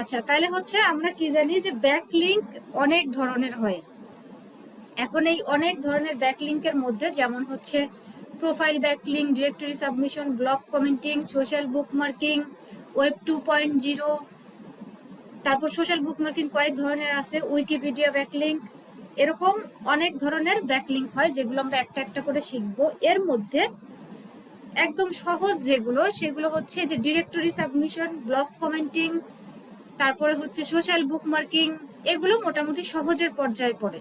আচ্ছা, তাহলে হচ্ছে আমরা কি জানি যে ব্যাকলিংক অনেক ধরনের হয়। এখন এই অনেক ধরনের ব্যাকলিংকের মধ্যে যেমন হচ্ছে profile backlink, directory submission, blog commenting, social bookmarking, web 2.0, তারপর সোশ্যাল বুকমার্কিং কয়েক ধরনের আছে, উইকিপিডিয়া ব্যাকলিংক, এরকম অনেক ধরনের ব্যাকলিংক হয় যেগুলো আমরা একটা একটা করে শিখবো। এর মধ্যে একদম সহজ যেগুলো সেগুলো হচ্ছে যে ডিরেক্টরি সাবমিশন, ব্লগ কমেন্টিং, তারপরে হচ্ছে সোশ্যাল বুকমার্কিং, এগুলো মোটামুটি সহজের পর্যায়ে পড়ে।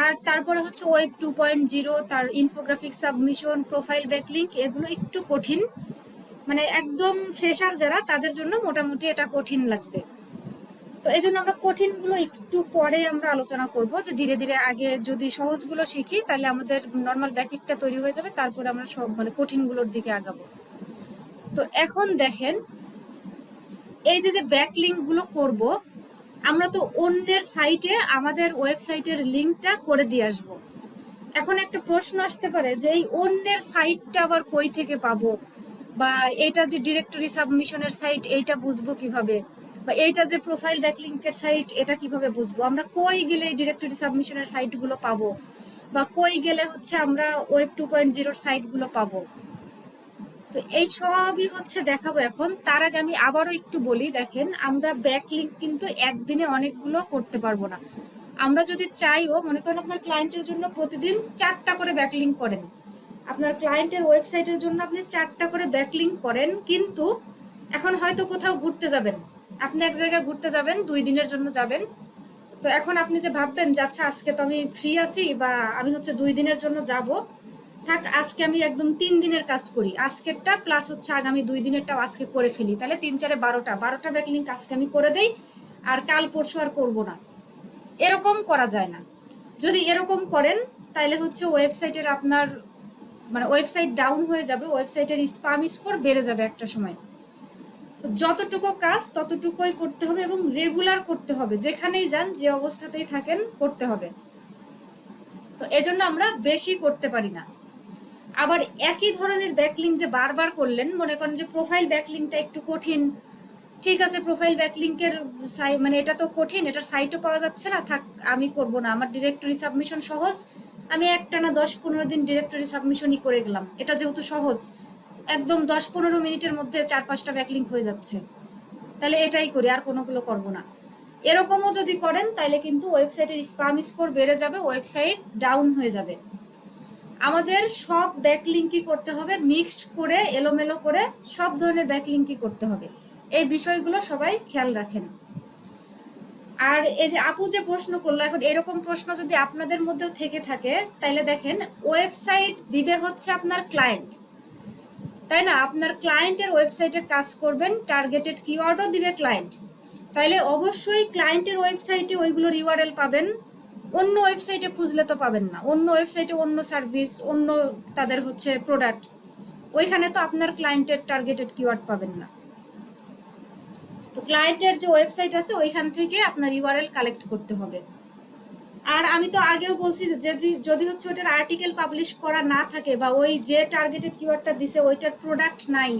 আর তারপরে হচ্ছে ওয়েব 2.0, তার ইনফোগ্রাফিক সাবমিশন, প্রোফাইল ব্যাকলিংক, এগুলো একটু কঠিন, মানে একদম ফ্রেশার যারা তাদের জন্য মোটামুটি এটা কঠিন লাগবে। তো এই জন্য আমরা কঠিনগুলো একটু পরে আমরা আলোচনা করব, যে ধীরে ধীরে আগে যদি সহজগুলো শিখি তাহলে আমাদের নর্মাল বেসিকটা তৈরি হয়ে যাবে, তারপরে আমরা সব মানে কঠিনগুলোর দিকে আগাবো। তো এখন দেখেন, এই যে যে ব্যাকলিংক গুলো করব, আমরা তো অন্যের সাইটে আমাদের ওয়েবসাইটের লিঙ্কটা করে দিয়ে আসবো। এখন একটা প্রশ্ন আসতে পারে যে এই অন্যের সাইটটা আবার কই থেকে পাবো, বা এটা যে ডিরেক্টরি সাবমিশনের সাইট এইটা বুঝবো কিভাবে, বা এইটা যে প্রোফাইল ব্যাকলিংকের সাইট এটা কিভাবে বুঝবো, আমরা কই গেলে এই ডিরেক্টরি সাবমিশনের সাইটগুলো পাবো, বা কই গেলে হচ্ছে আমরা ওয়েব 2.0 সাইটগুলো পাবো। তো এই সবই হচ্ছে দেখাবো এখন। তার আগে আমি আবারও একটু বলি, দেখেন আমরা ব্যাকলিংক কিন্তু একদিনে অনেকগুলো করতে পারবো না। আমরা যদি চাইও, মনে করেন আপনার ক্লায়েন্টের জন্য প্রতিদিন 4টা করে ব্যাকলিংক করেন, আপনার ক্লায়েন্টের ওয়েবসাইটের জন্য আপনি 4টা করে ব্যাকলিংক করেন, কিন্তু এখন হয়তো কোথাও ঘুরতে যাবেন, আপনি এক জায়গায় ঘুরতে যাবেন, 2 দিনের জন্য যাবেন। তো এখন আপনি যে ভাববেন যে আচ্ছা আজকে তো আমি ফ্রি আছি, বা আমি হচ্ছে 2 দিনের জন্য যাব, থাক আজকে আমি একদম 3 দিনের কাজ করি, আজকেরটা প্লাস হচ্ছে আগামী 2 দিনেরটাও আজকে করে ফেলি, তাহলে 3 4 12টা ব্যাকলিংক আজকে আমি করে দেই, আর কাল পরশু আর করবো না। এরকম করা যায় না। যদি এরকম করেন তাহলে হচ্ছে ওয়েবসাইটের আপনার মানে ওয়েবসাইট ডাউন হয়ে যাবে, ওয়েবসাইটের স্প্যাম স্কোর বেড়ে যাবে একটা সময়। তো যতটুকু কাজ ততটুকুই করতে হবে এবং রেগুলার করতে হবে, যেখানেই যান যে অবস্থাতেই থাকেন করতে হবে। তো এজন্য আমরা বেশি করতে পারি না। আবার একই ধরনের ব্যাকলিংক যে বারবার করলেন, মনে করেন যে প্রোফাইল ব্যাকলিংকটা একটু কঠিন, ঠিক আছে প্রোফাইল ব্যাকলিংকের মানে এটা তো কঠিন, এটার সাইটও পাওয়া যাচ্ছে না, থাক আমি করব না, আমার ডিরেক্টরি সাবমিশন সহজ, আমি একটানা 10 15 দিন ডিরেক্টরি সাবমিশনই করে গেলাম, এটা যেহেতু সহজ, একদম 10 15 মিনিটের মধ্যে 4 5টা ব্যাকলিংক হয়ে যাচ্ছে, তাহলে এটাই করি, আর কোনোগুলো করব না। এরকমও যদি করেন তাহলে কিন্তু ওয়েবসাইটের স্প্যাম স্কোর বেড়ে যাবে, ওয়েবসাইট ডাউন হয়ে যাবে। আমাদের সব ব্যাকলিংকই করতে হবে, মিক্সড করে এলোমেলো করে সব ধরনের ব্যাকলিংকই করতে হবে। এই বিষয়গুলো সবাই খেয়াল রাখেন। আর এই যে আপু যে প্রশ্ন করলো, এখন এরকম প্রশ্ন যদি আপনাদের মধ্যেও থেকে থাকে, তাইলে দেখেন ওয়েবসাইট দিবে হচ্ছে আপনার ক্লায়েন্ট, তাই না? আপনার ক্লায়েন্টের ওয়েবসাইটে কাজ করবেন, টার্গেটেড কিওয়ার্ডও দিবে ক্লায়েন্ট, তাইলে অবশ্যই ক্লায়েন্টের ওয়েবসাইটে ওইগুলোর ইউআরএল পাবেন, অন্য ওয়েবসাইটে খুঁজলে তো পাবেন না, অন্য ওয়েবসাইটে অন্য সার্ভিস, অন্য তাদের হচ্ছে প্রোডাক্ট, ওইখানে তো আপনার ক্লায়েন্টের টার্গেটেড কিওয়ার্ড পাবেন না। তো ক্লায়েন্টের যে ওয়েবসাইট আছে ওইখান থেকে আপনার ইউআরএল কালেক্ট করতে হবে। আর আমি তো আগেও বলছি যে যদি হচ্ছে ওটার আর্টিকেল পাবলিশ করা না থাকে, বা ওই যে টার্গেটেড কিওয়ার্ডটা দিছে ওইটার প্রোডাক্ট নাই,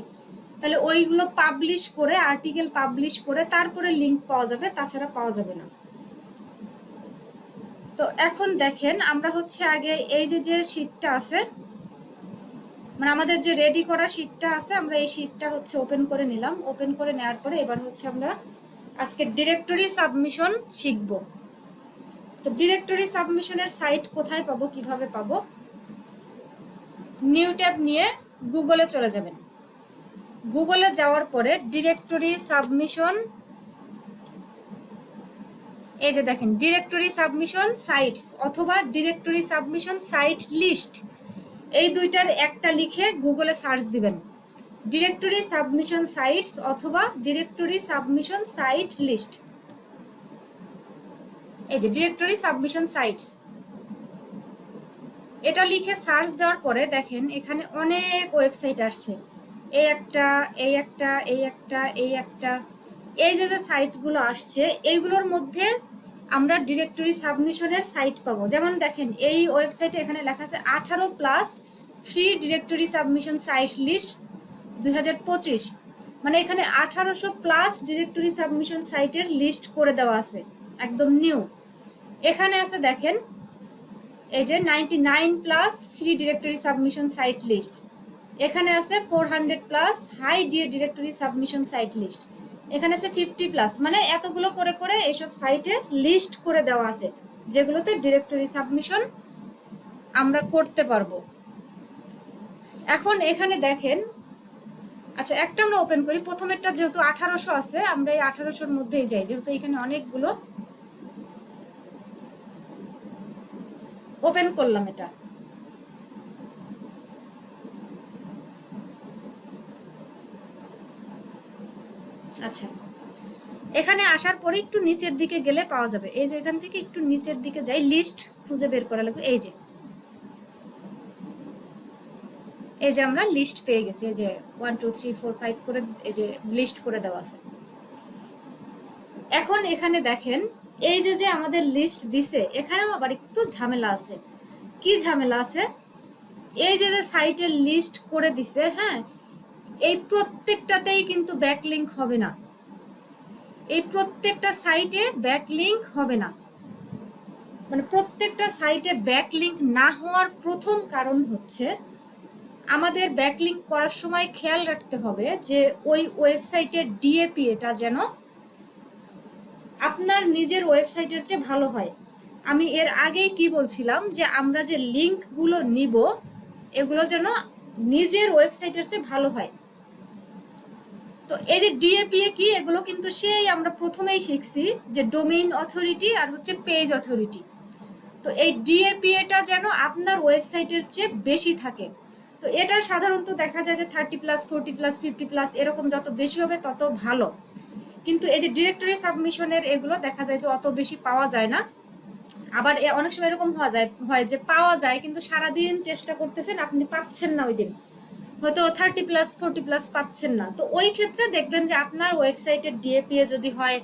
তাহলে ওইগুলো পাবলিশ করে, আর্টিকেল পাবলিশ করে তারপরে লিঙ্ক পাওয়া যাবে, তাছাড়া পাওয়া যাবে না। তো এখন দেখেন আমরা হচ্ছে আগে এই যে যে শীটটা আছে, মানে আমাদের যে রেডি করা শীটটা আছে, আমরা এই শীটটা হচ্ছে ওপেন করে নিলাম। ওপেন করে নেওয়ার পরে এবার হচ্ছে আমরা আজকে ডিরেক্টরি সাবমিশন শিখব। তো ডিরেক্টরি সাবমিশনের সাইট কোথায় পাবো, কিভাবে পাবো? নিউ ট্যাব নিয়ে গুগলে চলে যাবেন। গুগলে যাওয়ার পরে ডিরেক্টরি সাবমিশন, এই যে দেখেন ডিরেক্টরি সাবমিশন সাইটস অথবা ডিরেক্টরি সাবমিশন সাইট লিস্ট, এই দুইটার একটা লিখে গুগলে সার্চ দিবেন, ডিরেক্টরি সাবমিশন সাইটস অথবা ডিরেক্টরি সাবমিশন সাইট লিস্ট। এই যে ডিরেক্টরি সাবমিশন সাইটস, এটা লিখে সার্চ দেওয়ার পরে দেখেন এখানে অনেক ওয়েবসাইট আসছে, এই একটা, এই একটা, এই একটা, এই একটা, এই যে যে সাইটগুলো আসছে এইগুলোর মধ্যে আমরা ডিরেক্টরি সাবমিশনের সাইট পাবো। যেমন দেখেন এই ওয়েবসাইটে এখানে লেখা আছে 18+ free directory submission site list 2025, মানে এখানে 1800+ ডিরেক্টরি সাবমিশন সাইটের লিস্ট করে দেওয়া আছে, একদম নিউ। এখানে আছে দেখেন এই যে 99+ free directory submission site list, এখানে আছে 400+ high directory submission site list, এখানে আছে 50+, মানে এতগুলো করে করে এইসব সাইটে লিস্ট করে দেওয়া আছে যেগুলোতে ডিরেক্টরি সাবমিশন আমরা করতে পারবো। এখন এখানে দেখেন, আচ্ছা একটা আমরা ওপেন করি, প্রথমেরটা যেহেতু 1800 আছে আমরা এই 1800-র মধ্যেই যাই, যেহেতু এখানে অনেকগুলো ওপেন করলাম এটা। আচ্ছা এখানে আসার পরে একটু নিচের দিকে গেলে পাওয়া যাবে, এই যে এখান থেকে একটু নিচের দিকে যাই, লিস্ট খুঁজে বের করা লাগবে, এই যে আমরা লিস্ট পেয়ে গেছি, এই যে 1 2 3 4 5 করে এই যে লিস্ট করে দেওয়া আছে। এখন এখানে দেখেন এই যে আমাদের লিস্ট দিছে, এখানেও আবার একটু ঝামেলা আছে। কি ঝামেলা আছে? এই যে সাইটের লিস্ট করে দিছে, হ্যাঁ, এই প্রত্যেকটাতেই কিন্তু ব্যাকলিংক হবে না, এই প্রত্যেকটা সাইটে ব্যাকলিংক হবে না। মানে প্রত্যেকটা সাইটে ব্যাকলিংক না হওয়ার প্রথম কারণ হচ্ছে আমাদের ব্যাকলিংক করার সময় খেয়াল রাখতে হবে যে ওই ওয়েবসাইটের ডিএপিএটা যেন আপনার নিজের ওয়েবসাইটের চেয়ে ভালো হয়। আমি এর আগেই কি বলছিলাম যে আমরা যে লিঙ্কগুলো নিব এগুলো যেন নিজের ওয়েবসাইটের চেয়ে ভালো হয়। তো এই যে ডিএপিএ কি, এগুলো কিন্তু সেই আমরা প্রথমেই শিখছি যে ডোমেইন অথরিটি আর হচ্ছে পেজ অথরিটি। তো এই ডিএপিএটা যেন আপনার ওয়েবসাইটের চেয়ে বেশি থাকে। তো এটা সাধারণত দেখা যায় যে 30+, 40+, 50+ এরকম যত বেশি হবে তত ভালো। কিন্তু এই যে ডিরেক্টরি সাবমিশনের এগুলো দেখা যায় যে অত বেশি পাওয়া যায় না। আবার অনেক সময় এরকম হয় যে পাওয়া যায় কিন্তু সারাদিন চেষ্টা করতেছেন আপনি পাচ্ছেন না, ওই দিন হয়তো 30+, 40+ পাচ্ছেন না। তো ওই ক্ষেত্রে দেখবেন যে আপনার ওয়েবসাইটের ডিএপিএ যদি হয়,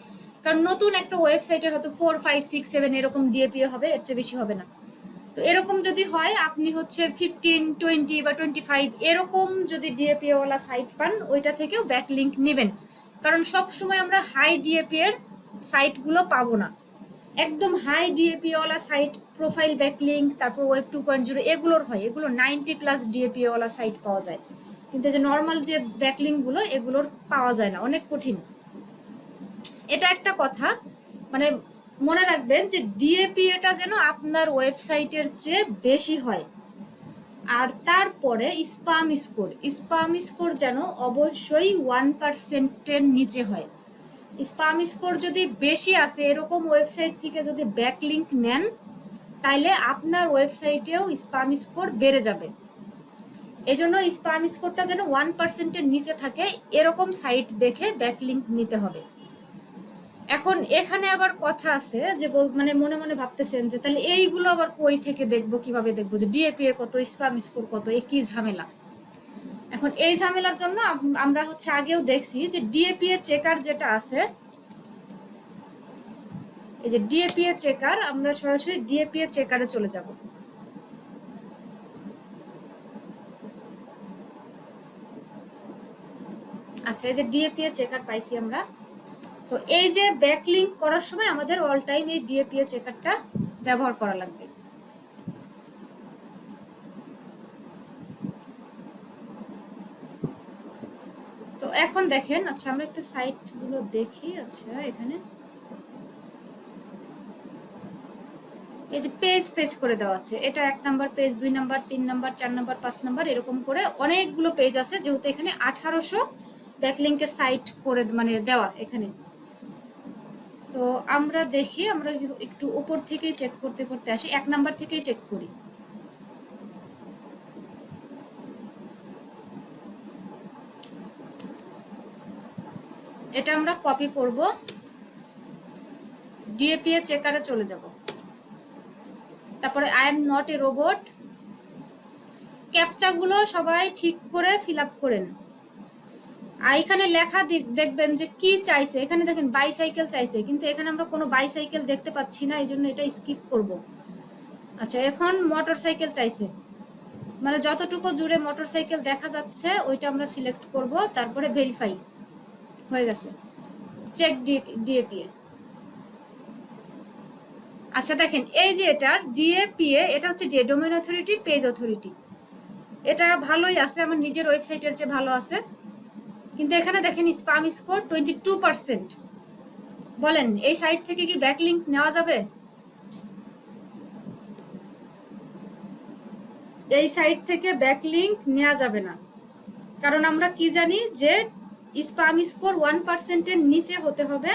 কারণ নতুন একটা ওয়েবসাইটের হয়তো 4 5 6 7 এরকম ডিএপিএ হবে, এর চেয়ে বেশি হবে না। তো এরকম যদি হয় আপনি হচ্ছে 15 20 বা 25 এরকম যদি ডিএপিএ ওয়ালা সাইট পান ওইটা থেকেও ব্যাকলিংক নেবেন, কারণ সব সময় আমরা হাই ডিএপিএ এর সাইটগুলো পাবো না। একদম হাই ডিএপিএ ওয়ালা সাইট প্রোফাইল ব্যাকলিংক তারপর ওয়েব 2.0 এগুলোর হয়, এগুলো 90+ ডিএপিএ ওয়ালা সাইট পাওয়া যায়, কিন্তু যে নর্মাল যে ব্যাকলিংক গুলো এগুলোর পাওয়া যায় না, অনেক কঠিন। এটা একটা কথা, মানে মনে রাখবেন যে ডিএপিএটা যেন আপনার ওয়েবসাইটের চেয়ে বেশি হয়। আর তারপরে স্পাম স্কোর যেন অবশ্যই 1%-এর নিচে হয়। স্পাম স্কোর যদি বেশি আসে এরকম ওয়েবসাইট থেকে যদি ব্যাকলিংক নেন তাইলে আপনার ওয়েবসাইটেও স্পাম স্কোর বেড়ে যাবে। এজন্য স্পাম স্কোরটা যেন 1%-এর নিচে থাকে এরকম সাইট দেখে ব্যাকলিংক নিতে হবে। এখন এখানে আবার কথা আছে যে মানে মনে মনে ভাবতেছেন যে তাহলে এইগুলো আবার কই থেকে দেখবো, কিভাবে দেখবো যে ডিএপিএ কত, স্পাম স্কোর কত, এ কি ঝামেলা। এখন এই ঝামেলার জন্য আমরা হচ্ছে আগেও দেখছি যে ডিএপিএ চেকার যেটা আছে, এই যে ডিএপিএ চেকার, আমরা সরাসরি ডিএপিএ চেকারে চলে যাব। আচ্ছা এই যে ডিএপিএ চেকার পাইছি আমরা। তো এই যে ব্যাকলিংক করার সময় আমাদের অল টাইম এই ডিএপিএ চেকারটা ব্যবহার করা লাগবে। তো এখন দেখেন, আচ্ছা আমরা একটু সাইট গুলো দেখি। আচ্ছা এখানে এই যে পেজ করে দেওয়া আছে, এটা 1 number page, 2 number, 3 number, 4 number, 5 number এরকম করে অনেকগুলো পেজ আছে, যেহেতু এখানে 1800 ব্যাকলিংকের সাইট করে মানে দেওয়া এখানে। তো আমরা দেখি, আমরা একটু উপর থেকেই চেক করতে করতে আসি, 1 নাম্বার থেকেই চেক করি। এটা আমরা কপি করব, ডিএপিএ চেকারে চলে যাব, তারপরে I am not a robot, ক্যাপচাগুলো সবাই ঠিক করে ফিল আপ করেন। আর এখানে লেখা দেখবেন যে কি চাইছে, এখানে দেখেন বাইসাইকেল চাইছে, কিন্তু এখানে আমরা কোনো বাইসাইকেল দেখতে পাচ্ছি না, এই জন্য এটা স্কিপ করব। আচ্ছা এখন মোটর সাইকেল চাইছে, মানে যতটুকু জুড়ে মোটর সাইকেল দেখা যাচ্ছে ওইটা আমরা সিলেক্ট করব, তারপরে ভেরিফাই। হয়ে গেছে, চেক ডিএপিএ। আচ্ছা দেখেন এই যে এটার ডিএপিএ, এটা হচ্ছে ডোমেইন অথরিটি, পেজ অথরিটি, এটা ভালোই আছে, আমার নিজের ওয়েবসাইটের চেয়ে ভালো আছে। কিন্তু এখানে দেখেন স্প্যাম স্কোর 22%। বলেন এই সাইট থেকে কি ব্যাকলিংক নেওয়া যাবে? এই সাইট থেকে ব্যাকলিংক নেওয়া যাবে না, কারণ আমরা কি জানি যে স্প্যাম স্কোর 1%-এর নিচে হতে হবে,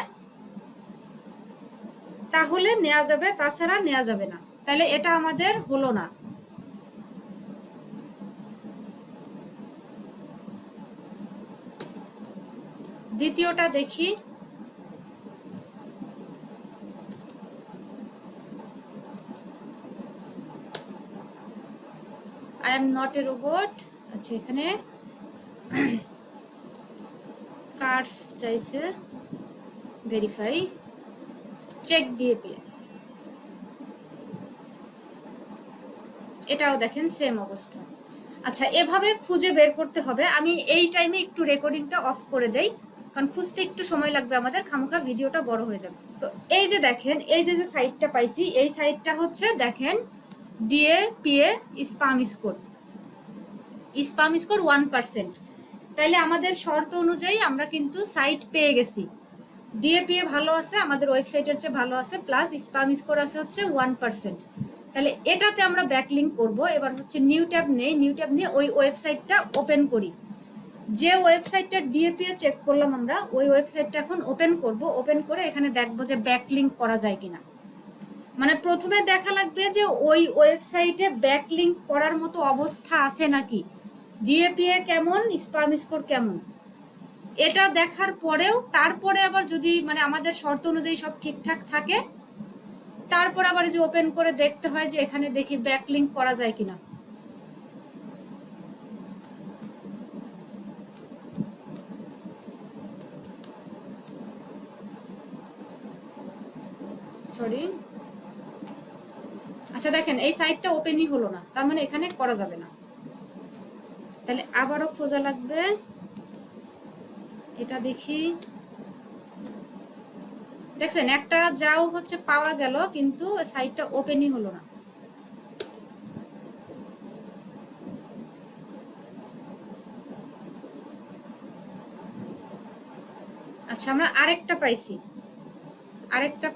তাহলে নেওয়া যাবে, তাছাড়া নেওয়া যাবে না। তাহলে এটা আমাদের হলো না। দ্বিতীয়টা দেখি। I am not a robot. আচ্ছা এখানে কার্ডস চাইছে, ভেরিফাই, চেক ডিএপিএ, এটাও দেখেন সেম অবস্থা। আচ্ছা এভাবে খুঁজে বের করতে হবে। আমি এই টাইমে একটু রেকর্ডিংটা অফ করে দেই, কারণ খুঁজতে একটু সময় লাগবে আমাদের, খামোখা ভিডিওটা বড় হয়ে যাবে। তো এই যে দেখেন এই যে সাইটটা পাইছি, এই সাইটটা হচ্ছে দেখেন DAPA spam score, spam score 1%। তাইলে আমাদের শর্ত অনুযায়ী আমরা কিন্তু সাইট পেয়ে গেছি, ডিএপিএ ভালো আছে, আমাদের ওয়েবসাইটের চেয়ে ভালো আছে, প্লাস স্প্যাম স্কোর আছে হচ্ছে 1%। তাহলে এটাতে আমরা ব্যাকলিংক করব। এবার হচ্ছে নিউ ট্যাব নেই, নিউ ট্যাব নিয়ে ওই ওয়েবসাইটটা ওপেন করি। যে ওয়েবসাইটটা ডিএপিএ চেক করলাম আমরা, ওই ওয়েবসাইটটা এখন ওপেন করব। ওপেন করে এখানে দেখবো যে ব্যাকলিংক করা যায় কিনা। মানে প্রথমে দেখা লাগবে যে ওই ওয়েবসাইটে ব্যাকলিংক করার মতো অবস্থা আছে নাকি, ডিএপিএ কেমন, স্প্যাম স্কোর কেমন, এটা দেখার পরেও তারপরে আবার যদি মানে আমাদের শর্ত অনুযায়ী সব ঠিকঠাক থাকে, তারপর আবার যে ওপেন করে দেখতে হয় যে এখানে দেখি ব্যাকলিংক করা যায় কিনা। সরি। আচ্ছা দেখেন এই সাইটটা ওপেনই হলো না, তার মানে এখানে করা যাবে না। তাহলে আবারও খোঁজা লাগবে, এটা দেখি। দেখছেন একটা যাও হচ্ছে পাওয়া গেল, কিন্তু সাইটটা ওপেনই হলো না। আচ্ছা আমরা আরেকটা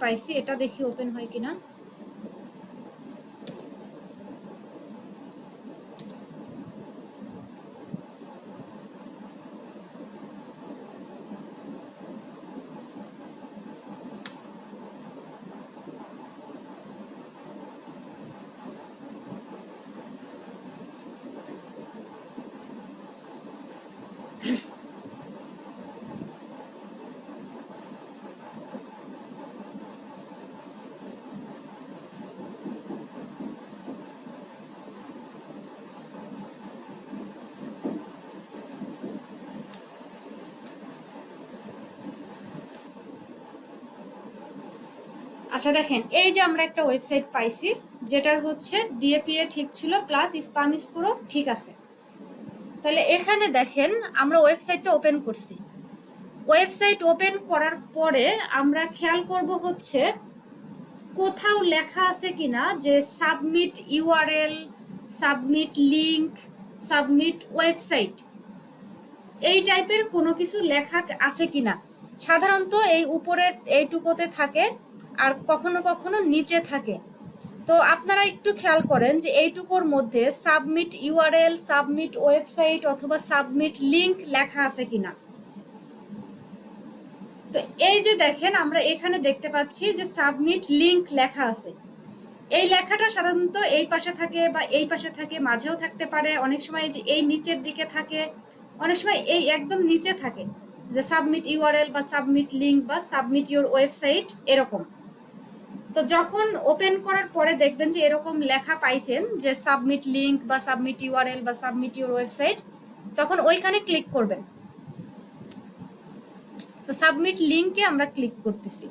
পাইছি, এটা দেখি ওপেন হয় কিনা। আচ্ছা দেখেন এই যে আমরা একটা ওয়েবসাইট পাইছি, যেটার হচ্ছে ডিএপিএ ঠিক ছিল, প্লাস স্প্যাম স্কোরও ঠিক আছে। তাহলে এখানে দেখেন আমরা ওয়েবসাইটটা ওপেন করছি। ওয়েবসাইট ওপেন করার পরে আমরা খেয়াল করব হচ্ছে কোথাও লেখা আছে কিনা যে submit URL, submit link, submit website, এই টাইপের কোনো কিছু লেখা আছে কিনা। সাধারণত এই উপরের এইটুকুতে থাকে, আর কখনো কখনো নিচে থাকে। তো আপনারা একটু খেয়াল করেন যে এইটুকুর মধ্যে সাবমিট ইউআরএল, সাবমিট ওয়েবসাইট অথবা সাবমিট লিংক লেখা আছে কিনা। তো এই যে দেখেন আমরা এখানে দেখতে পাচ্ছি যে সাবমিট লিংক লেখা আছে। এই লেখাটা সাধারণত এই পাশে থাকে বা এই পাশে থাকে, মাঝেও থাকতে পারে, অনেক সময় যে এই নিচের দিকে থাকে, অনেক সময় এই একদম নিচে থাকে যে সাবমিট ইউআরএল বা সাবমিট লিংক বা সাবমিট ইউর ওয়েবসাইট এরকম। তো যখন ওপেন করার পরে দেখবেন যে এরকম লেখা পাইছেন যে সাবমিট লিংক বা সাবমিট ইউআরএল বা সাবমিট ইউর ওয়েবসাইট, তখন ওইখানে ক্লিক করবেন। তো সাবমিট লিংকে আমরা ক্লিক করতেছি।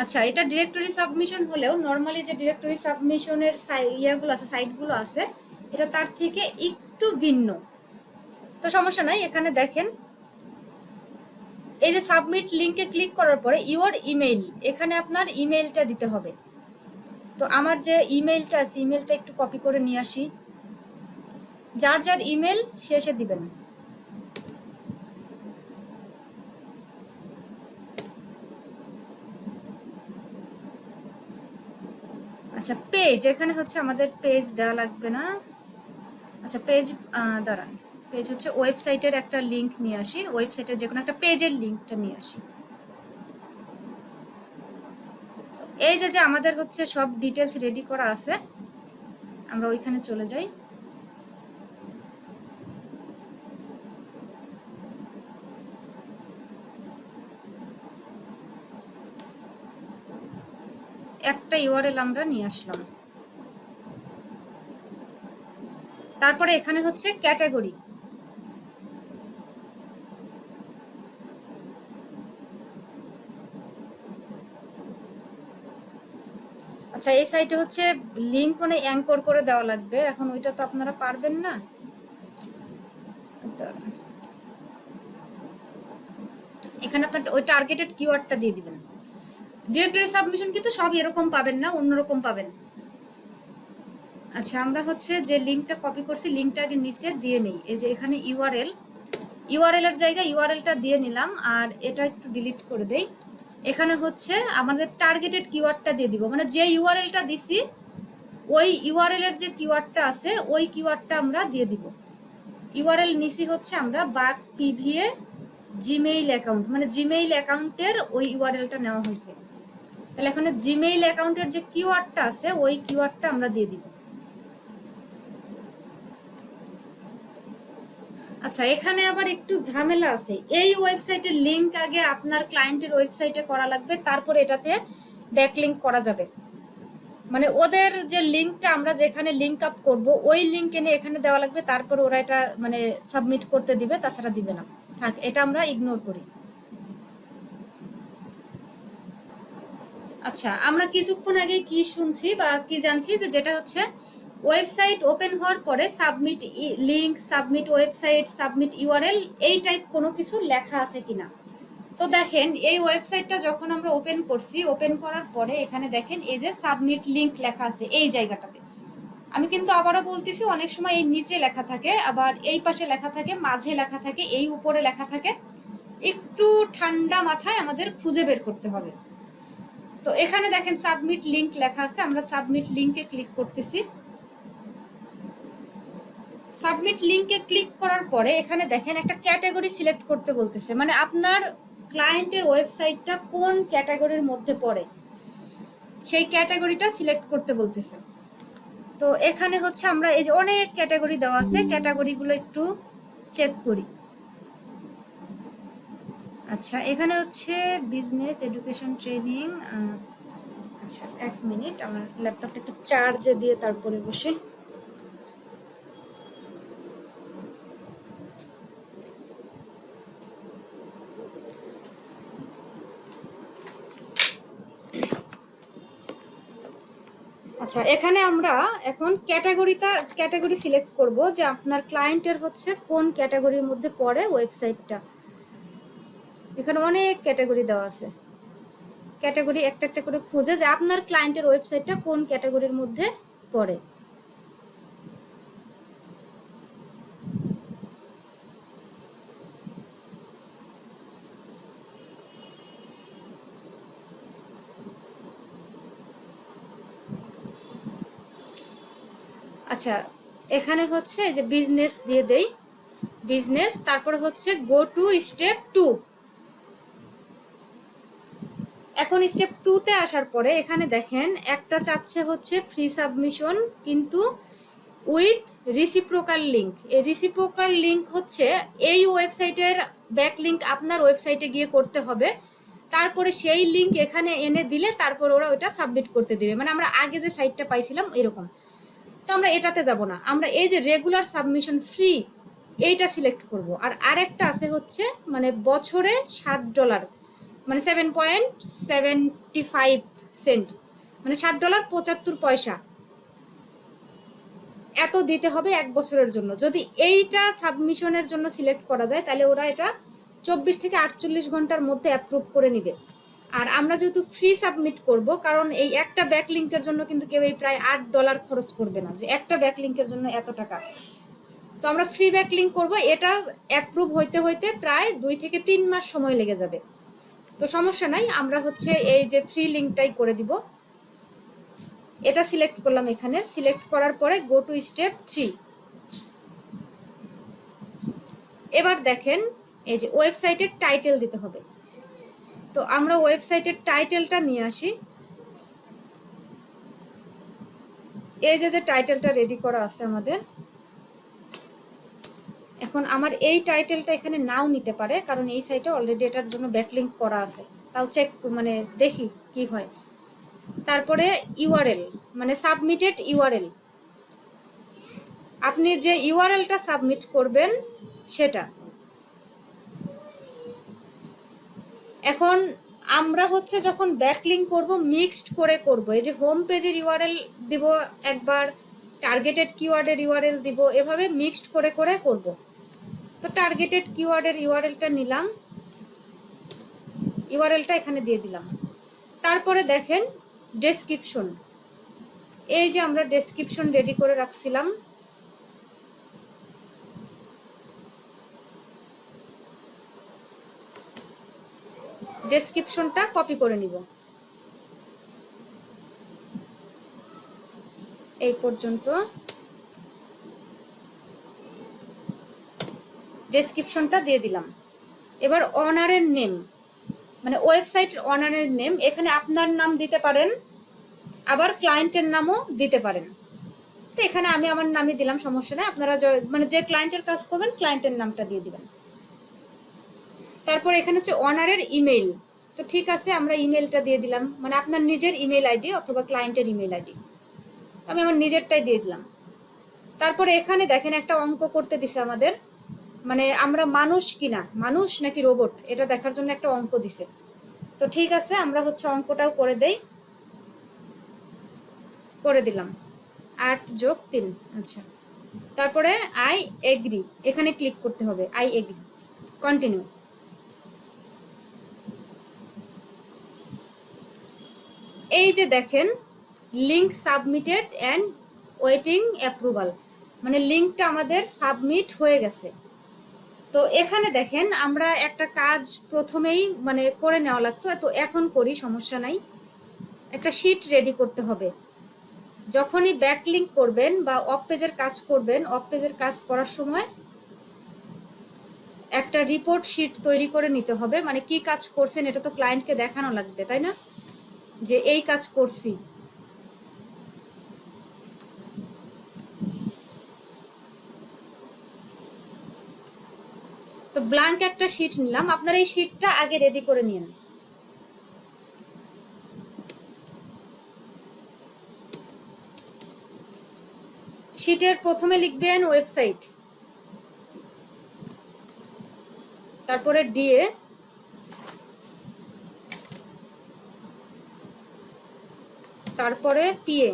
আচ্ছা এটা ডিরেক্টরি সাবমিশন হলেও নর্মালি যে ডিরেক্টরি সাবমিশনের ইয়েগুলো আছে, সাইটগুলো আছে, এটা তার থেকে একটু ভিন্ন। তো সমস্যা নাই, এখানে দেখেন এই যে সাবমিট লিঙ্কে ক্লিক করার পরে ইওর ইমেইল, এখানে আপনার ইমেইলটা দিতে হবে। তো আমার যে ইমেইলটা আছে ইমেইলটা একটু কপি করে নিয়ে আসি, যার যার ইমেল শেষে দিবেন। আচ্ছা পেজ, এখানে হচ্ছে আমাদের পেজ দেওয়া লাগবে না। আচ্ছা পেজ দাঁড়ান, পেজ হচ্ছে ওয়েবসাইটের একটা লিঙ্ক নিয়ে আসি, ওয়েবসাইটের যে কোনো একটা পেজের লিঙ্কটা নিয়ে আসি। এই যে যে আমাদের হচ্ছে সব ডিটেলস রেডি করা আছে, আমরা ওইখানে চলে যাই। একটা ইউআরএল আমরা নিয়ে আসলাম। তারপরে এখানে হচ্ছে ক্যাটাগরি, আচ্ছা এই সাইটে হচ্ছে লিঙ্ক মানে অ্যাঙ্কর করে দেওয়া লাগবে, এখন ওইটা তো আপনারা পারবেন না। এখানে আপনার ওই টার্গেটেড কিওয়ার্ডটা দিয়ে দিবেন। ডিরেক্টরি সাবমিশন কিন্তু সব এরকম পাবেন না, অন্যরকম পাবেন। আচ্ছা আমরা হচ্ছে যে লিঙ্কটা কপি করছি লিঙ্কটা আগে নিচে দিয়ে নেই, এই যে এখানে ইউআরএল, ইউআরএল এর জায়গায় ইউআরএলটা দিয়ে নিলাম, আর এটা একটু ডিলিট করে দেই। এখানে হচ্ছে আমাদের টার্গেটেড কিওয়ার্ডটা দিয়ে দিব, মানে যে ইউআরএলটা দিছি ওই ইউআরএল এর যে কিওয়ার্ডটা আছে ওই কিওয়ার্ডটা আমরা দিয়ে দিব। ইউআরএল নিছি হচ্ছে আমরা বাক পিভিএ জিমেইল অ্যাকাউন্ট, মানে জিমেইল অ্যাকাউন্টের ওই ইউআরএলটা নেওয়া হয়েছে। তাহলে এখানে জিমেইল অ্যাকাউন্টের যে কিওয়ার্ডটা আছে ওই কিওয়ার্ডটা আমরা দিয়ে দিব। আচ্ছা এখানে আবার একটু ঝামেলা আছে, এই ওয়েবসাইটের লিংক আগে আপনার ক্লায়েন্টের ওয়েবসাইটে করা লাগবে, তারপরে এটাতে ব্যাকলিংক করা যাবে। মানে ওদের যে লিংকটা আমরা যেখানে লিংক আপ করব ওই লিংক এনে এখানে দেওয়া লাগবে, তারপর ওরা এটা মানে সাবমিট করতে দিবে, তাছাড়া দিবে না। থাক এটা আমরা ইগনোর করি। আচ্ছা আমরা কিছুক্ষণ আগে কি শুনছি বা কি জানছি যে যেটা হচ্ছে ওয়েবসাইট ওপেন হওয়ার পরে submit link, submit website, submit URL এই টাইপ কোনো কিছু লেখা আছে কিনা। তো দেখেন এই ওয়েবসাইটটা যখন আমরা ওপেন করছি, ওপেন করার পরে এখানে দেখেন এই যে সাবমিট লিংক লেখা আছে এই জায়গাটাতে। আমি কিন্তু আবারও বলতেছি অনেক সময় এই নিচে লেখা থাকে, আবার এই পাশে লেখা থাকে, মাঝে লেখা থাকে, এই উপরে লেখা থাকে, একটু ঠান্ডা মাথায় আমাদের খুঁজে বের করতে হবে। তো এখানে দেখেন সাবমিট লিংক লেখা আছে, আমরা সাবমিট লিংকে ক্লিক করতেছি। সাবমিট লিংকে ক্লিক করার পরে এখানে দেখেন একটা ক্যাটাগরি সিলেক্ট করতে বলতেছে, মানে আপনার ক্লায়েন্টের ওয়েবসাইটটা কোন ক্যাটাগরির মধ্যে পড়ে সেই ক্যাটাগরিটা সিলেক্ট করতে বলতেছে। তো এখানে হচ্ছে আমরা এই যে অনেক ক্যাটাগরি দেওয়া আছে, ক্যাটাগরিগুলো একটু চেক করি। আচ্ছা এখানে হচ্ছে বিজনেস, এডুকেশন, ট্রেনিং। আচ্ছা এক মিনিট, আমার ল্যাপটপটা একটু চার্জে দিয়ে তারপরে বসে। আচ্ছা এখানে আমরা এখন ক্যাটাগরি সিলেক্ট করব যে আপনার ক্লায়েন্টের হচ্ছে কোন ক্যাটাগরির মধ্যে পড়ে ওয়েবসাইটটা। এখানে অনেক ক্যাটাগরি দেওয়া আছে, ক্যাটাগরি একটা একটা করে খুঁজে যে আপনার ক্লায়েন্টের ওয়েবসাইটটা কোন ক্যাটাগরির মধ্যে পড়ে। আচ্ছা এখানে হচ্ছে যে বিজনেস দিয়ে দেই, বিজনেস, তারপরে হচ্ছে গো টু স্টেপ 2। এখন স্টেপ 2-তে আসার পরে এখানে দেখেন একটা চাচ্ছে হচ্ছে ফ্রি সাবমিশন কিন্তু উইথ রিসিপ্রোকাল লিঙ্ক। এই রিসিপ্রোকাল লিঙ্ক হচ্ছে এই ওয়েবসাইটের ব্যাক লিঙ্ক আপনার ওয়েবসাইটে গিয়ে করতে হবে, তারপরে সেই লিঙ্ক এখানে এনে দিলে তারপর ওরা ওটা সাবমিট করতে দেবে, মানে আমরা আগে যে সাইটটা পাইছিলাম এরকম। তো আমরা এটাতে যাব না, আমরা এই যে রেগুলার সাবমিশন ফ্রি এইটা সিলেক্ট করব। আর আরেকটা আছে হচ্ছে মানে বছরে $7, মানে 7.75 সেন্ট, মানে $7.75। এত দিতে হবে 1 বছরের জন্য। যদি এইটা সাবমিশনের জন্য সিলেক্ট করা যায় তাহলে ওরা এটা 24 থেকে 48 ঘন্টার মধ্যে অ্যাপ্রুভ করে নিবে। আর আমরা যেহেতু ফ্রি সাবমিট করব, কারণ এই একটা ব্যাকলিঙ্কের জন্য কিন্তু কেউ এই প্রায় $8 খরচ করবে না যে একটা ব্যাকলিঙ্কের জন্য এত টাকা। তো আমরা ফ্রি ব্যাকলিঙ্ক করব, এটা অ্যাপ্রুভ হইতে হইতে প্রায় 2 থেকে 3 মাস সময় লেগে যাবে। তো সমস্যা নাই, আমরা হচ্ছে এই যে ফ্রি লিঙ্কটাই করে দিব। এটা সিলেক্ট করলাম, এখানে সিলেক্ট করার পরে গো টু স্টেপ 3। এবার দেখেন এই যে ওয়েবসাইটের টাইটেল দিতে হবে। তো আমরা ওয়েবসাইটের টাইটেলটা নিয়ে আসি। এই যে টাইটেলটা রেডি করা আছে আমাদের, এখন আমার এই টাইটেলটা এখানে নাও নিতে পারে, কারণ এই সাইটে অলরেডি এটার জন্য ব্যাকলিঙ্ক করা আছে। তাও চেক মানে দেখি কি হয়। তারপরে ইউআরএল মানে সাবমিটেড ইউআরএল, আপনি যে ইউআরএলটা সাবমিট করবেন সেটা। এখন আমরা হচ্ছে যখন ব্যাকলিঙ্ক করব মিক্সড করে করব। এই যে হোম পেজের ইউআরএল দিব একবার, টার্গেটেড কিওয়ার্ডের ইউআরএল দিব, এভাবে মিক্সড করে করে করব। তো টার্গেটেড কিওয়ার্ডের ইউআরএলটা নিলাম, ইউআরএলটা এখানে দিয়ে দিলাম। তারপরে দেখেন ডেসক্রিপশন, এই যে আমরা ডেসক্রিপশন রেডি করে রাখছিলাম, ডেসক্রিপশনটা কপি করে নিব। এই পর্যন্ত ডেসক্রিপশনটা দিয়ে দিলাম। এবার অনারের নেম মানে ওয়েবসাইটের অনারের নেম, এখানে আপনার নাম দিতে পারেন, আবার ক্লায়েন্টের নামও দিতে পারেন। তো এখানে আমি আমার নামই দিলাম, সমস্যা নেই। আপনারা মানে যে ক্লায়েন্টের কাজ করবেন ক্লায়েন্টের নামটা দিয়ে দিবেন। তারপর এখানে হচ্ছে অনারের ইমেইল, তো ঠিক আছে আমরা ইমেইলটা দিয়ে দিলাম, মানে আপনার নিজের ইমেইল আইডি অথবা ক্লায়েন্টের ইমেইল আইডি। আমি আমার নিজেরটাই দিয়ে দিলাম। তারপরে এখানে দেখেন একটা অঙ্ক করতে দিছে আমাদের, মানে আমরা মানুষ কিনা, মানুষ নাকি রোবট, এটা দেখার জন্য একটা অঙ্ক দিছে। তো ঠিক আছে আমরা হচ্ছে অঙ্কটাও করে দেই, করে দিলাম 8 + 3। আচ্ছা, তারপরে আই এগ্রি, এখানে ক্লিক করতে হবে, আই এগ্রি, কন্টিনিউ। এই যে দেখেন link submitted and waiting approval, মানে লিঙ্কটা আমাদের সাবমিট হয়ে গেছে। তো এখানে দেখেন আমরা একটা কাজ প্রথমেই মানে করে নেওয়া লাগতো, তো এখন করি, সমস্যা নাই। একটা শিট রেডি করতে হবে। যখনই ব্যাকলিঙ্ক করবেন বা অফ পেজের কাজ করবেন, অফ পেজের কাজ করার সময় একটা রিপোর্ট শিট তৈরি করে নিতে হবে। মানে কি কাজ করছেন এটা তো ক্লায়েন্টকে দেখানো লাগবে, তাই না, যে এই কাজ করছি। তো ব্ল্যাঙ্ক একটা শিট নিলাম, আপনারা এই শিটটা আগে রেডি করে নিন। শিটের প্রথমে লিখবেন ওয়েবসাইট, তারপরে ডিএ, তারপরে পিএ,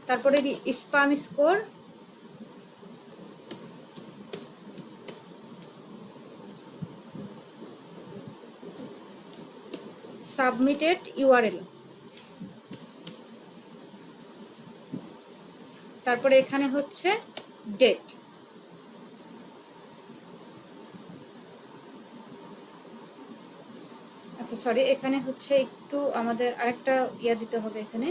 তারপরে স্প্যাম স্কোর, সাবমিটেড ইউআরএল, তারপরে এখানে হচ্ছে ডেট। আচ্ছা সরি, এখানে হচ্ছে একটু আমাদের আরেকটা ইয়া দিতে হবে এখানে।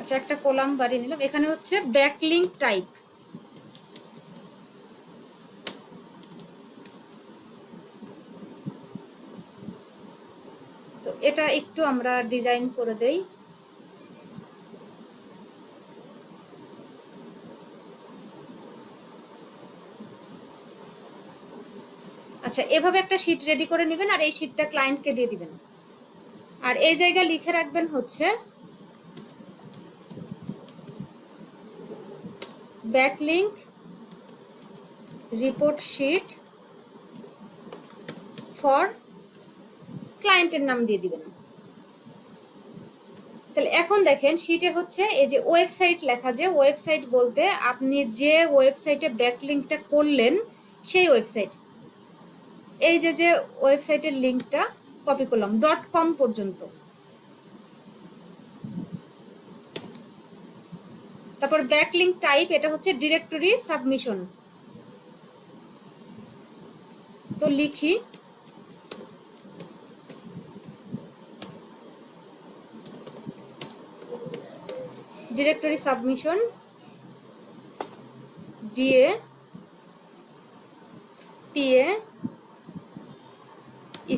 আচ্ছা একটা কলাম বাড়িয়ে নিলাম, এখানে হচ্ছে ব্যাকলিঙ্ক টাইপ। তো এটা একটু আমরা ডিজাইন করে দেই। আচ্ছা এভাবে একটা শিট রেডি করে নেবেন আর এই শিটটা ক্লায়েন্টকে দিয়ে দিবেন। আর এই জায়গায় লিখে রাখবেন হচ্ছে ব্যাকলিঙ্ক রিপোর্ট শিট ফর, ক্লায়েন্টের নাম দিয়ে দিবেন। তাহলে এখন দেখেন শিটে হচ্ছে এই যে ওয়েবসাইট লেখা, যে ওয়েবসাইট বলতে আপনি যে ওয়েবসাইটে ব্যাকলিংকটা করলেন সেই ওয়েবসাইট। এই যে যে ওয়েবসাইটের লিংকটা কপি করলাম .com পর্যন্ত। তারপর ব্যাকলিংক টাইপ, এটা হচ্ছে ডিরেক্টরি সাবমিশন। তো লিখি directory submission DA PA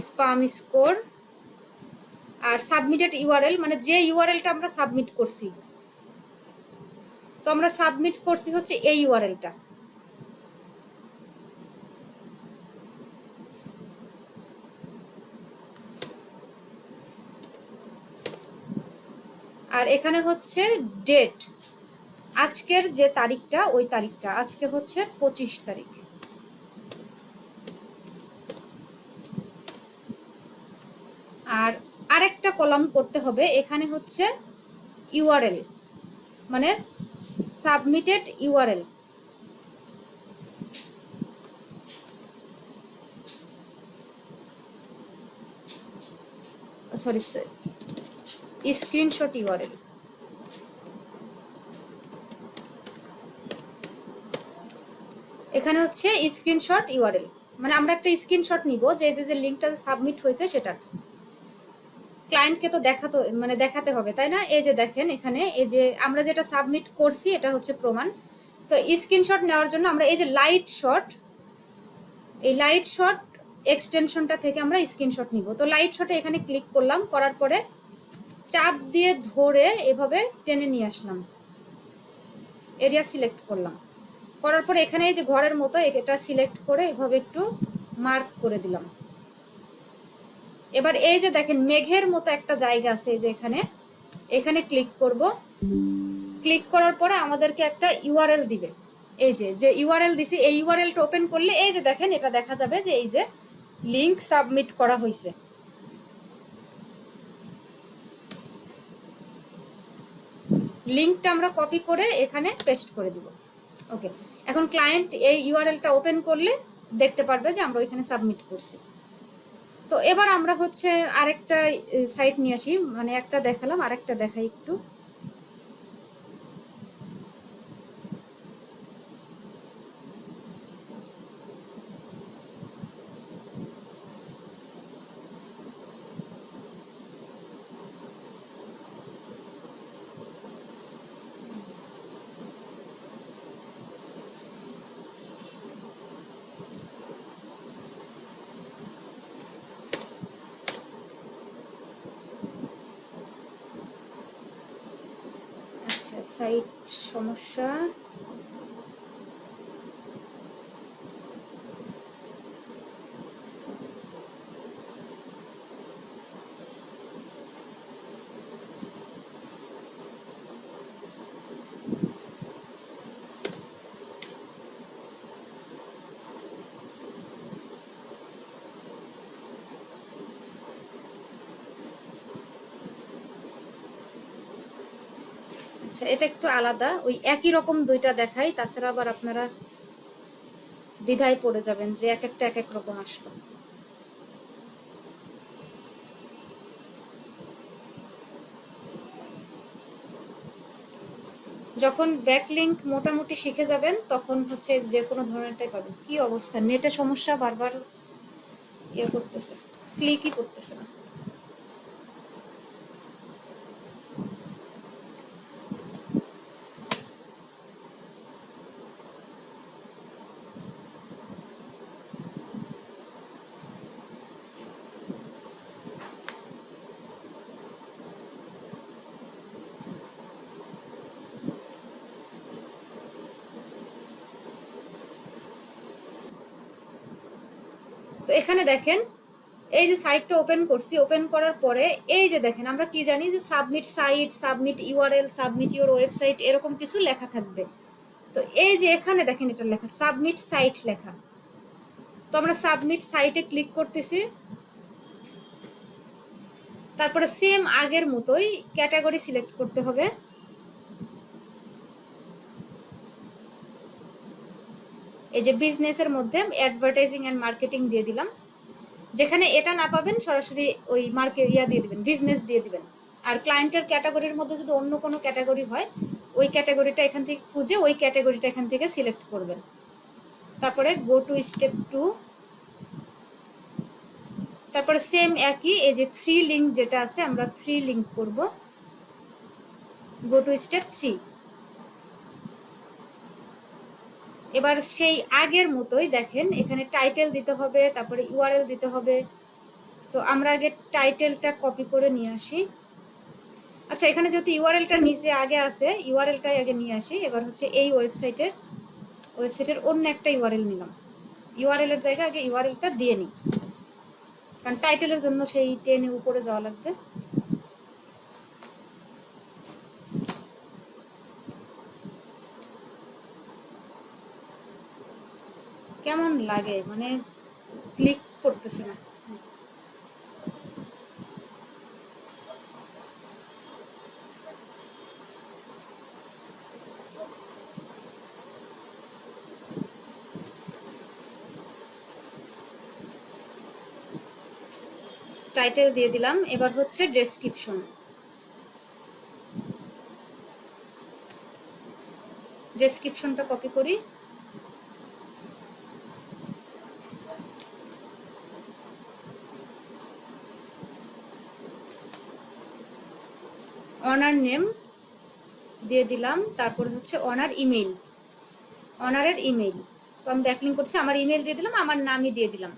spam score আর সাবমিটেড ইউআরএল, মানে যে ইউআরএলটা আমরা সাবমিট করছি। তো আমরা সাবমিট করছি হচ্ছে এই ইউআরএলটা। আর এখানে হচ্ছে ডেট, আজকের যে তারিখটা ওই তারিখটা, আজকে হচ্ছে 25 তারিখ। আর আরেকটা কলাম করতে হবে, এখানে হচ্ছে ইউআরএল মানে submitted URL. Sorry, screenshot URL. এখানে হচ্ছে স্ক্রিনশট ইউআরএল, মানে আমরা একটা স্ক্রিনশট নিব যে যে লিংকটা সাবমিট হয়েছে সেটা। ক্লায়েন্টকে তো দেখাতে হবে, তাই না? এই যে দেখেন এখানে এই যে আমরা যেটা সাবমিট করছি এটা হচ্ছে প্রমাণ। তো স্ক্রিনশট নেওয়ার জন্য আমরা এই যে লাইট শট, এই লাইট শট এক্সটেনশনটা থেকে আমরা স্ক্রিনশট নিব। তো লাইট শটে এখানে ক্লিক করলাম, করার পরে চাপ দিয়ে ধরে এভাবে টেনে নিয়ে আসলাম, এরিয়া সিলেক্ট করলাম, করার পরে এখানে এই যে ঘরের মতো এটা সিলেক্ট করে এভাবে একটু মার্ক করে দিলাম। এবার এই যে দেখেন মেঘের মতো একটা জায়গা আছে, এই যে এখানে ক্লিক করব। ক্লিক করার পরে আমাদেরকে একটা ইউআরএল দিবে। এই যে ইউআরএল দিছি, এই ইউআরএলটা ওপেন করলে এই যে দেখেন এটা দেখা যাবে যে এই যে লিংক সাবমিট করা হয়েছে। লিংকটা আমরা কপি করে এখানে পেস্ট করে দিব। ওকে, এখন ক্লায়েন্ট এই ইউআরএলটা ওপেন করলে দেখতে পারবে যে আমরা ওইখানে সাবমিট করছি। তো এবার আমরা হচ্ছে আরেকটা সাইট নিয়ে আসি, মানে একটা দেখালাম আরেকটা দেখাই একটু। সাইট সমস্যা, আচ্ছা এটা একটু আলাদা, ওই একই রকম দুইটা দেখাই, তাছাড়া আবার আপনারা দ্বিধায় পড়ে যাবেন যে এক একটা এক এক রকম আসলো। যখন ব্যাকলিংক মোটামুটি শিখে যাবেন তখন হচ্ছে যে কোনো ধরনেরটাই পাবেন। কি অবস্থা, নেটে সমস্যা, বারবার ইয়ে করতেছে, ক্লিকই করতেছে না। তো এখানে দেখেন এই যে সাইটটা ওপেন করছি, ওপেন করার পরে এই যে দেখেন আমরা কি জানি যে submit site, submit URL, submit your website, এরকম কিছু লেখা থাকবে। তো এই যে এখানে দেখেন এটা লেখা সাবমিট সাইট লেখা। তো আমরা সাবমিট সাইটে ক্লিক করতেছি। তারপরে সেম আগের মতোই ক্যাটাগরি সিলেক্ট করতে হবে। এই যে বিজনেসের মধ্যে অ্যাডভার্টাইজিং এন্ড মার্কেটিং দিয়ে দিলাম। যেখানে এটা না পাবেন সরাসরি ওই মার্কেট দিয়ে দিবেন, বিজনেস দিয়ে দিবেন। আর ক্লায়েন্টের ক্যাটাগরির মধ্যে যদি অন্য কোনো ক্যাটাগরি হয়, ওই ক্যাটাগরিটা এখান থেকে খুঁজে ওই ক্যাটাগরিটা এখান থেকে সিলেক্ট করবেন। তারপরে গো টু স্টেপ 2। তারপরে সেম একই, এই যে ফ্রি লিঙ্ক যেটা আছে আমরা ফ্রি লিঙ্ক করব। Go to step 3। এবার সেই আগের মতোই দেখেন এখানে টাইটেল দিতে হবে, তারপরে ইউআরএল দিতে হবে। তো আমরা আগে টাইটেলটা কপি করে নিয়ে আসি। আচ্ছা, এখানে যদি ইউআরএলটা নিচে আগে আছে, ইউআরএলটাই আগে নিয়ে আসি। এবার হচ্ছে এই ওয়েবসাইটের অন্য একটা ইউআরএল নিলাম। ইউআরএল এর জায়গায় আগে ইউআরএলটা দিয়ে নিই, কারণ টাইটেলের জন্য সেই টেনে উপরে যাওয়া লাগবে। কেমন লাগে মানে ক্লিক করতেছে না। টাইটেল দিয়ে দিলাম। এবার হচ্ছে ডেসক্রিপশন। ডেসক্রিপশনটা কপি করি। অনার নেম দিয়ে দিলাম, তারপর হচ্ছে অনার ইমেইল, অনারের ইমেইল। তো আমি ব্যাকলিঙ্ক করছি, আমার ইমেইল দিয়ে দিলাম, আমার নামই দিয়ে দিলাম।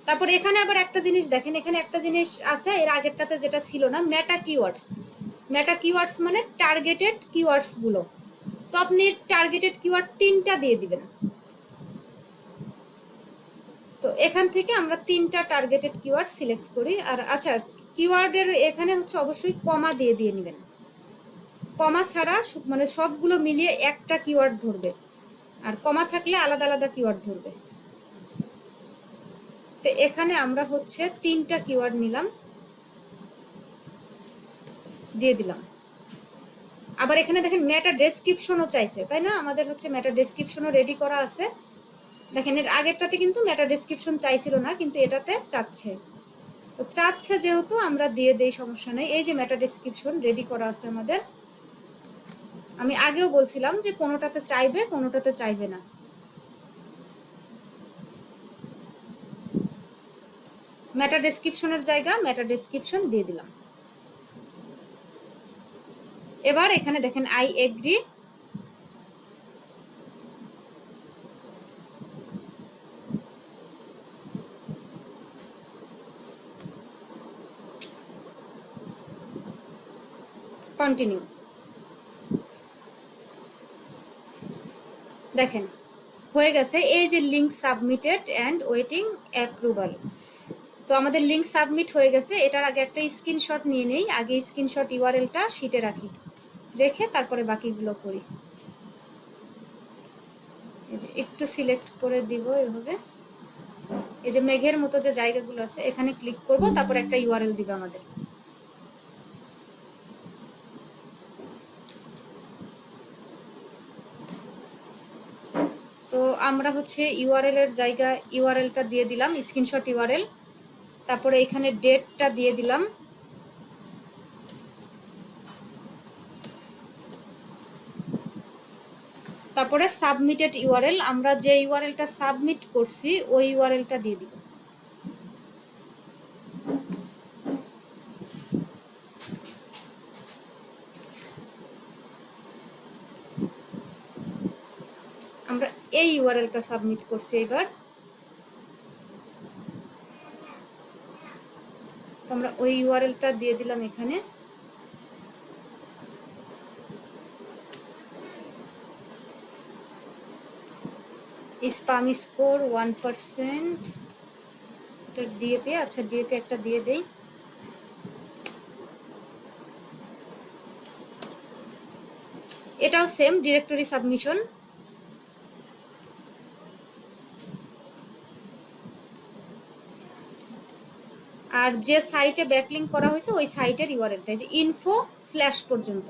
তারপর এখানে আবার একটা জিনিস দেখেন, এখানে একটা জিনিস আছে এর আগেরটাতে যেটা ছিল না, মেটা কিওয়ার্ডস। মেটা কিওয়ার্ডস মানে টার্গেটেড কিওয়ার্ডস গুলো। তো আপনি টার্গেটেড কিওয়ার্ড 3টা দিয়ে দিবেন। তো এখান থেকে আমরা 3টা টার্গেটেড কিওয়ার্ড সিলেক্ট করি। আর আচ্ছা, কিওয়ার্ডের এখানে হচ্ছে অবশ্যই কমা দিয়ে নেবেন। কমা ছাড়া মানে সবগুলো মিলিয়ে একটা কিওয়ার্ড ধরবে, আর কমা থাকলে আলাদা আলাদা কিওয়ার্ড ধরবে। তো এখানে আমরা হচ্ছে 3টা কিওয়ার্ড নিলাম, দিয়ে দিলাম। আবার এখানে দেখেন মেটা ডেসক্রিপশনও চাইছে, তাই না? আমাদের হচ্ছে মেটা ডেসক্রিপশনও রেডি করা আছে। দেখেন এর আগেরটাতে কিন্তু মেটা ডেসক্রিপশন চাইছিল না, কিন্তু এটাতে চাচ্ছে। তো চাচ্ছে যেহেতু আমরা দিয়ে দেই, সমস্যা নেই। এই যে মেটা ডেসক্রিপশন রেডি করা আছে আমাদের। আমি আগেও বলছিলাম যে কোনোটাতে চাইবে, কোনোটাতে চাইবে না। মেটা ডেসক্রিপশনের জায়গা মেটা ডেসক্রিপশন দিয়ে দিলাম। এবার এখানে দেখেন আই এগ্রি। কন্টিনিউ। দেখেন হয়ে গেছে। এই যে link submitted and waiting approval. তো আমাদের লিঙ্ক সাবমিট হয়ে গেছে। এটার আগে একটা স্ক্রিনশট নিয়ে নেই। আগে স্ক্রিনশট ইউআরএলটা শিটে রাখি, রেখে তারপরে বাকিগুলো করি। এই যে একটু সিলেক্ট করে দিব এভাবে। এই যে মেঘের মতো যে জায়গাগুলো আছে এখানে ক্লিক করব, তারপর একটা ইউআরএল দিবে আমাদের। তো আমরা হচ্ছে ইউআরএল এর জায়গা ইউআরএলটা দিয়ে দিলাম, স্ক্রিনশট ইউআরএল। তারপরে এখানে ডেটটা দিয়ে দিলাম। তারপরে সাবমিটেড ইউআরএল, আমরা যে ইউআরএলটা সাবমিট করছি ওই ইউআরএলটা দিয়ে দিব। আমরা এই ইউআরএলটা সাবমিট করছি। এবার আমরা ওই ইউআরএলটা দিয়ে দিলাম এখানে। স্প্যাম স্কোর 1%, এটা ডিএপি। আচ্ছা, ডিএপি একটা দিয়ে দেই। এটাও সেম ডিরেক্টরি সাবমিশন। আর যে সাইটে ব্যাকলিঙ্ক করা হয়েছে ওই সাইটের ইউআরএলটা, যে ইনফো স্ল্যাশ পর্যন্ত।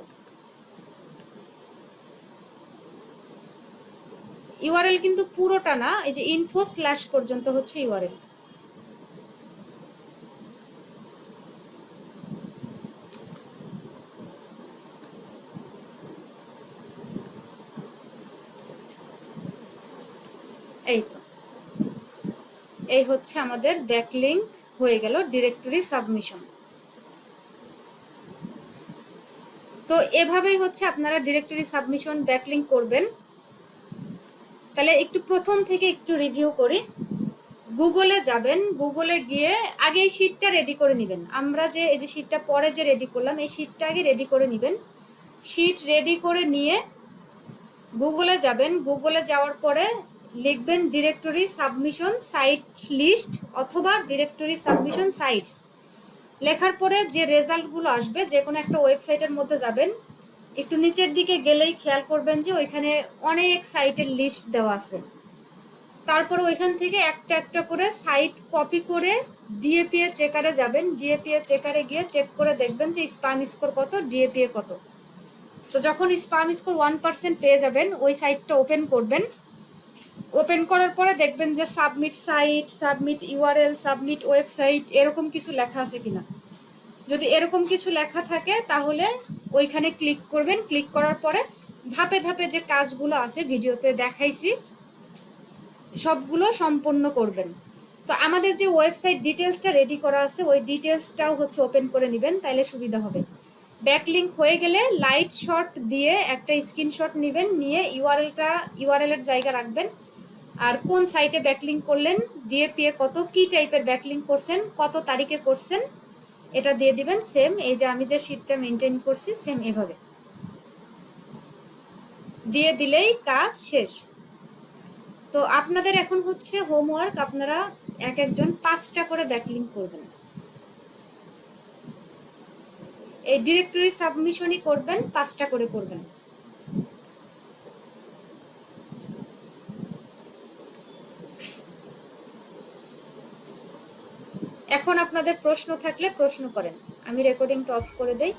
ইউআরএল কিন্তু পুরোটা না, এই যে ইনফো স্ল্যাশ পর্যন্ত হচ্ছে ইউআরএল। এই তো, এই হচ্ছে আমাদের ব্যাকলিঙ্ক হয়ে গেল ডিরেক্টরি সাবমিশন। তো এভাবেই হচ্ছে আপনারা ডিরেক্টরি সাবমিশন ব্যাকলিঙ্ক করবেন। তাহলে একটু প্রথম থেকে একটু রিভিউ করি। গুগলে যাবেন, গুগলে গিয়ে আগে এই শিটটা রেডি করে নেবেন। আমরা যে এই যে শিটটা পরে যে রেডি করলাম, এই শিটটা আগে রেডি করে নেবেন। শিট রেডি করে নিয়ে গুগলে যাবেন, গুগলে যাওয়ার পরে লিখবেন ডিরেক্টরি সাবমিশন সাইট লিস্ট অথবা ডিরেক্টরি সাবমিশন সাইটস। লেখার পরে যে রেজাল্টগুলো আসবে, যে কোনো একটা ওয়েবসাইটের মধ্যে যাবেন, একটু নিচের দিকে গেলেই খেয়াল করবেন যে ওইখানে অনেক সাইটের লিস্ট দেওয়া আছে। তারপর ওইখান থেকে একটা একটা করে সাইট কপি করে ডিএপিএ চেকারে যাবেন। ডিএপিএ চেকারে গিয়ে চেক করে দেখবেন যে স্প্যাম স্কোর কত, ডিএপিএ কত। তো যখন স্প্যাম স্কোর 1% পেয়ে যাবেন, ওই সাইটটা ওপেন করবেন। ওপেন করার পরে দেখবেন যে submit site, submit URL, submit website এরকম কিছু লেখা আছে কিনা। যদি এরকম কিছু লেখা থাকে তাহলে ওইখানে ক্লিক করবেন। ক্লিক করার পরে ধাপে ধাপে যে কাজগুলো আছে ভিডিওতে দেখাইছি সবগুলো সম্পন্ন করবেন। তো আমাদের যে ওয়েবসাইট ডিটেলসটা রেডি করা আছে ওই ডিটেলসটাও হচ্ছে ওপেন করে নেবেন, তাইলে সুবিধা হবে। ব্যাকলিঙ্ক হয়ে গেলে লাইট শট দিয়ে একটা স্ক্রিনশট নেবেন, নিয়ে ইউআরএল এর জায়গা রাখবেন। আর কোন সাইটে ব্যাকলিঙ্ক করলেন, ডিএপিএ কত, কি টাইপের ব্যাকলিঙ্ক করছেন, কত তারিখে করছেন, এটা দিয়ে দিবেন। সেম এই যে আমি যে শিটটা মেনটেন করছি সেম এভাবে দিয়ে দিলেই কাজ শেষ। তো আপনাদের এখন হচ্ছে হোমওয়ার্ক, আপনারা এক একজন 5টা করে ব্যাকলিঙ্ক করবেন। এই ডিরেক্টরি সাবমিশনই করবেন, 5টা করে করবেন। এখন আপনাদের প্রশ্ন থাকলে প্রশ্ন করেন, আমি রেকর্ডিংটা অফ করে দেই।